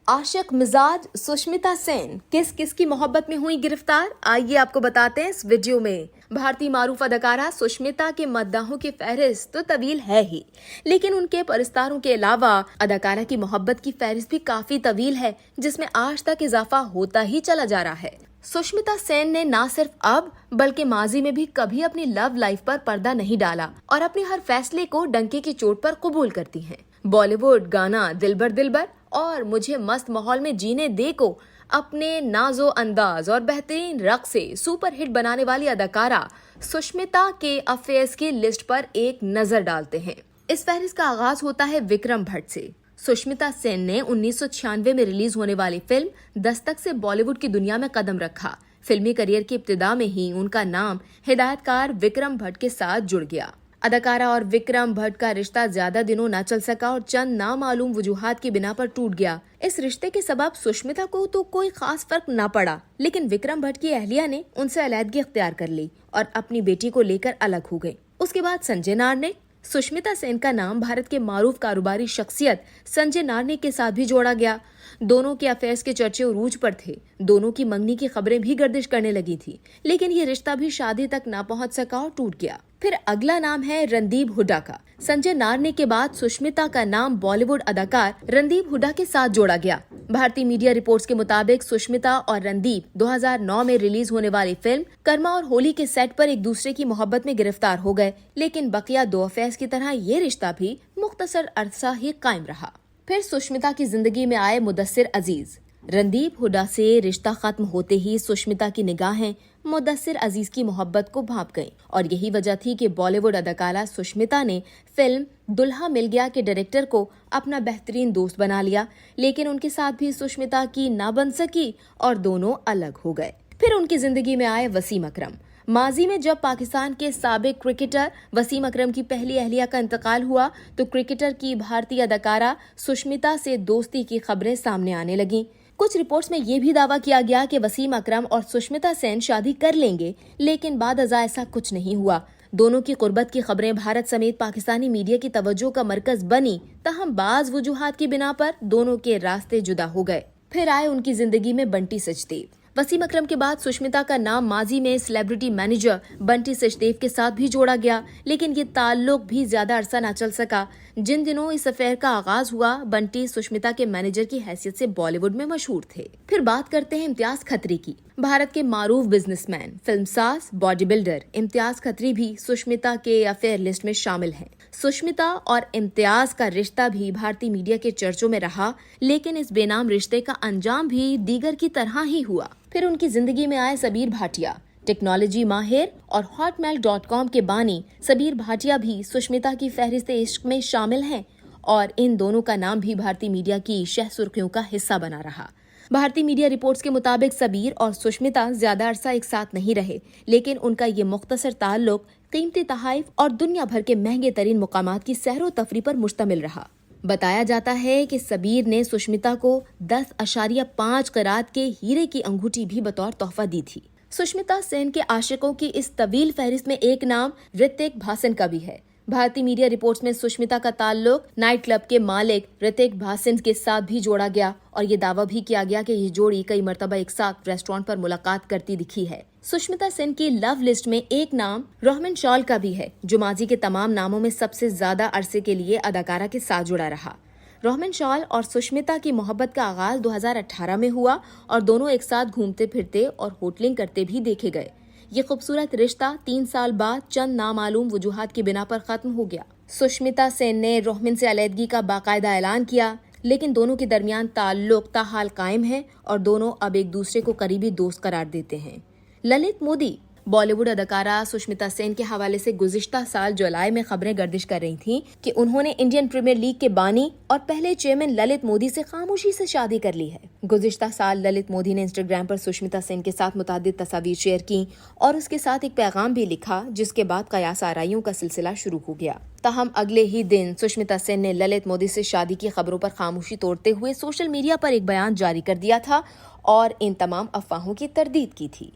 आशिक मिजाज सुष्मिता सेन किस किस की मोहब्बत में हुई गिरफ्तार, आइए आपको बताते हैं इस वीडियो में। भारतीय मारूफ अदाकारा सुष्मिता के मद्दाहों की फहरिस्त तो तवील है ही, लेकिन उनके परिस्तारों के अलावा अदाकारा की मोहब्बत की फहरिस्त भी काफी तवील है, जिसमें आज तक इजाफा होता ही चला जा रहा है। सुष्मिता सेन ने न सिर्फ अब बल्कि माजी में भी कभी अपनी लव लाइफ पर पर्दा नहीं डाला और अपने हर फैसले को डंके की चोट पर कबूल करती हैं। बॉलीवुड गाना दिलबर दिलबर और मुझे मस्त माहौल में जीने दे को अपने नाजो अंदाज और बेहतरीन रक़्स से सुपर हिट बनाने वाली अदाकारा सुष्मिता के अफेयर्स की लिस्ट पर एक नजर डालते हैं। इस फहरिस्त का आगाज होता है विक्रम भट्ट से। सुष्मिता सेन ने 1996 में रिलीज होने वाली फिल्म दस्तक से बॉलीवुड की दुनिया में कदम रखा। फिल्मी करियर की इब्तिदा में ही उनका नाम हिदायतकार विक्रम भट्ट के साथ जुड़ गया। अदाकारा और विक्रम भट्ट का रिश्ता ज्यादा दिनों न चल सका और चंद नामालूम वजूहात की बिना पर टूट गया। इस रिश्ते के सबब सुष्मिता को तो कोई खास फर्क न पड़ा, लेकिन विक्रम भट्ट की अहलिया ने उनसे अलहदगी इख्तियार कर ली और अपनी बेटी को लेकर अलग हो गई। उसके बाद संजय नार ने सुष्मिता सेन का नाम भारत के मारूफ कारोबारी शख्सियत संजय नारने के साथ भी जोड़ा गया। दोनों के अफेयर्स के चर्चे उरूज पर थे। दोनों की मंगनी की खबरें भी गर्दिश करने लगी थी, लेकिन ये रिश्ता भी शादी तक ना पहुंच सका और टूट गया। फिर अगला नाम है रणदीप हुड्डा का। संजय नारने के बाद सुष्मिता का नाम बॉलीवुड अदाकार रणदीप हुड्डा के साथ जोड़ा गया। भारतीय मीडिया रिपोर्ट्स के मुताबिक सुष्मिता और रणदीप 2009 में रिलीज होने वाली फिल्म कर्मा और होली के सेट पर एक दूसरे की मोहब्बत में गिरफ्तार हो गए, लेकिन बकिया दो अफेयर्स की तरह ये रिश्ता भी मुख्तसर अरसा ही कायम रहा। फिर सुष्मिता की जिंदगी में आए मुदस्सिर अजीज। रणदीप हुड्डा से रिश्ता खत्म होते ही सुष्मिता की निगाहें मुदस्सिर अजीज की मोहब्बत को भांप गईं और यही वजह थी कि बॉलीवुड अदाकारा सुष्मिता ने फिल्म दुल्हा मिल गया के डायरेक्टर को अपना बेहतरीन दोस्त बना लिया, लेकिन उनके साथ भी सुष्मिता की ना बन सकी और दोनों अलग हो गए। फिर उनकी जिंदगी में आए वसीम अकरम। माजी में जब पाकिस्तान के साबिक क्रिकेटर वसीम अकरम की पहली अहलिया का इंतकाल हुआ तो क्रिकेटर की भारतीय अदाकारा सुष्मिता से दोस्ती की खबरें सामने आने लगीं। कुछ रिपोर्ट्स में ये भी दावा किया गया कि वसीम अकरम और सुष्मिता सेन शादी कर लेंगे, लेकिन बाद अज़ा ऐसा कुछ नहीं हुआ। दोनों की कुर्बत की खबरें भारत समेत पाकिस्तानी मीडिया की तवज्जो का मरकज बनी, तहम बाज वजूहात की बिना पर दोनों के रास्ते जुदा हो गए। फिर आए उनकी जिंदगी में बंटी सचदेव। वसीम अकरम के बाद सुष्मिता का नाम माजी में सेलिब्रिटी मैनेजर बंटी सचदेव के साथ भी जोड़ा गया, लेकिन ये ताल्लुक भी ज्यादा अरसा न चल सका। जिन दिनों इस अफेयर का आगाज हुआ, बंटी सुष्मिता के मैनेजर की हैसियत से बॉलीवुड में मशहूर थे। फिर बात करते हैं इम्तियाज खत्री की। भारत के मारूफ बिजनेसमैन, फिल्मसाज, बॉडी बिल्डर इम्तियाज खत्री भी सुष्मिता के अफेयर लिस्ट में शामिल हैं। सुष्मिता और इम्तियाज का रिश्ता भी भारतीय मीडिया के चर्चों में रहा, लेकिन इस बेनाम रिश्ते का अंजाम भी दीगर की तरह ही हुआ। फिर उनकी जिंदगी में आए सबीर भाटिया। टेक्नोलॉजी माहिर और hotmail.com के बानी सबीर भाटिया भी सुष्मिता की फहरिस्त इश्क में शामिल हैं और इन दोनों का नाम भी भारतीय मीडिया की शह सुर्खियों का हिस्सा बना रहा। भारतीय मीडिया रिपोर्ट्स के मुताबिक सबीर और सुष्मिता ज्यादा अरसा एक साथ नहीं रहे, लेकिन उनका ये मुख्तसर ताल्लुक कीमती तहाइफ और दुनिया भर के महंगे तरीन मुकामात की सैरो तफरी पर मुश्तमिल रहा। बताया जाता है कि सबीर ने सुष्मिता को 10.5 करात के हीरे की अंगूठी भी बतौर तोहफा दी थी। सुष्मिता सेन के आशिकों की इस तवील फहरिस्त में एक नाम ऋतिक भासन का भी है। भारतीय मीडिया रिपोर्ट्स में सुष्मिता का ताल्लुक नाइट क्लब के मालिक ऋतिक भासन के साथ भी जोड़ा गया और ये दावा भी किया गया कि ये जोड़ी कई मरतबा एक साथ रेस्टोरेंट पर मुलाकात करती दिखी है। सुष्मिता सेन की लव लिस्ट में एक नाम रोहमन शॉल का भी है, जो माजी के तमाम नामों में सबसे ज्यादा अरसे के लिए अदाकारा के साथ जुड़ा रहा। रोहमन शॉल और सुष्मिता की मोहब्बत का आगाज 2018 में हुआ और दोनों एक साथ घूमते फिरते और होटलिंग करते भी देखे गए। ये खूबसूरत रिश्ता 3 साल बाद चंद नामालूम वजूहात की बिना पर खत्म हो गया। सुष्मिता सेन ने रोहमन से अलहदगी का बाकायदा ऐलान किया, लेकिन दोनों के दरमियान ताल्लुक ताहाल कायम है और दोनों अब एक दूसरे को करीबी दोस्त करार देते हैं। ललित मोदी। बॉलीवुड अदाकारा सुष्मिता सेन के हवाले से गुज़िश्ता साल जुलाई में खबरें गर्दिश कर रही थीं कि उन्होंने इंडियन प्रीमियर लीग के बानी और पहले चेयरमैन ललित मोदी से खामोशी से शादी कर ली है। गुज़िश्ता साल ललित मोदी ने इंस्टाग्राम पर सुष्मिता सेन के साथ मुतादिद तस्वीर शेयर की और उसके साथ एक पैगाम भी लिखा, जिसके बाद कयास आराइयों का सिलसिला शुरू हो गया। ताहम अगले ही दिन सुष्मिता सेन ने ललित मोदी से शादी की खबरों पर खामोशी तोड़ते हुए सोशल मीडिया पर एक बयान जारी कर दिया था और इन तमाम अफवाहों की तरदीद की थी।